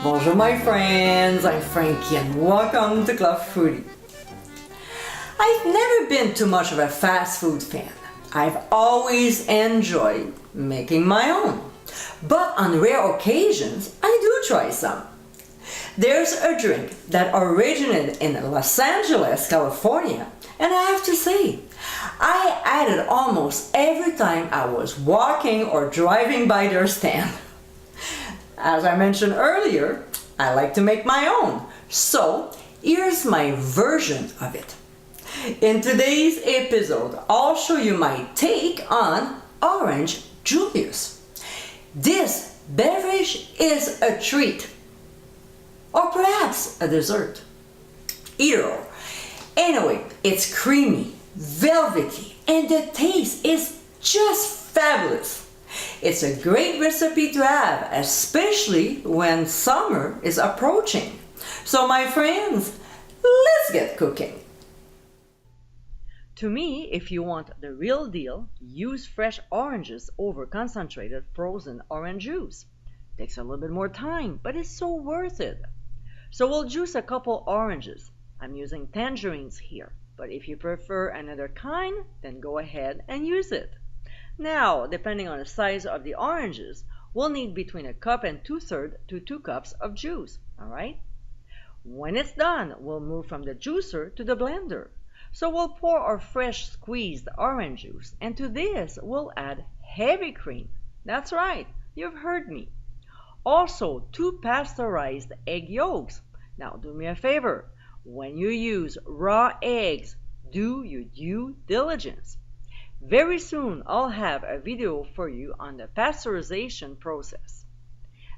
Bonjour my friends, I'm Frankie and welcome to Club Foodie. I've never been too much of a fast food fan. I've always enjoyed making my own. But on rare occasions, I do try some. There's a drink that originated in Los Angeles, California, and I have to say, I had it almost every time I was walking or driving by their stand. As I mentioned earlier, I like to make my own, so here's my version of it. In today's episode, I'll show you my take on Orange Julius. This beverage is a treat, or perhaps a dessert. Either or. Anyway, it's creamy, velvety, and the taste is just fabulous. It's a great recipe to have, especially when summer is approaching. So my friends, let's get cooking. To me, if you want the real deal, use fresh oranges over concentrated frozen orange juice. Takes a little bit more time, but it's so worth it. So we'll juice a couple oranges. I'm using tangerines here, but if you prefer another kind, then go ahead and use it. Now, depending on the size of the oranges, we'll need between a cup and 2/3 to 2 cups of juice, all right? When it's done, we'll move from the juicer to the blender. So we'll pour our fresh squeezed orange juice, and to this we'll add heavy cream. That's right, you've heard me. Also, 2 pasteurized egg yolks. Now do me a favor, when you use raw eggs, do your due diligence. Very soon I'll have a video for you on the pasteurization process.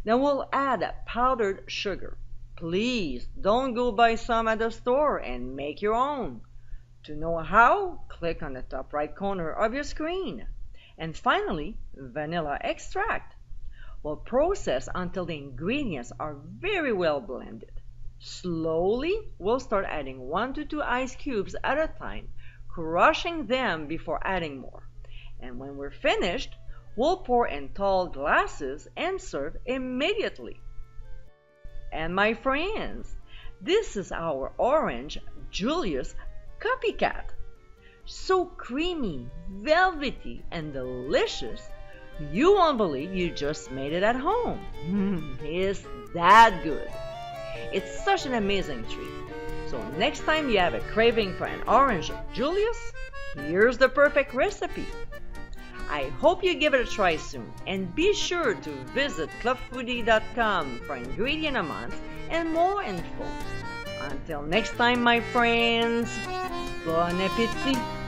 Then we'll add powdered sugar. Please don't go buy some at the store and make your own. To know how, click on the top right corner of your screen. And finally, vanilla extract. We'll process until the ingredients are very well blended. Slowly, we'll start adding 1 to 2 ice cubes at a time, crushing them before adding more. And when we're finished, we'll pour in tall glasses and serve immediately. And my friends, this is our Orange Julius Copycat. So creamy, velvety, and delicious, you won't believe you just made it at home. It's that good. It's such an amazing treat. So next time you have a craving for an Orange Julius, here's the perfect recipe. I hope you give it a try soon, and be sure to visit clubfoodie.com for ingredient amounts and more info. Until next time, my friends, bon appétit!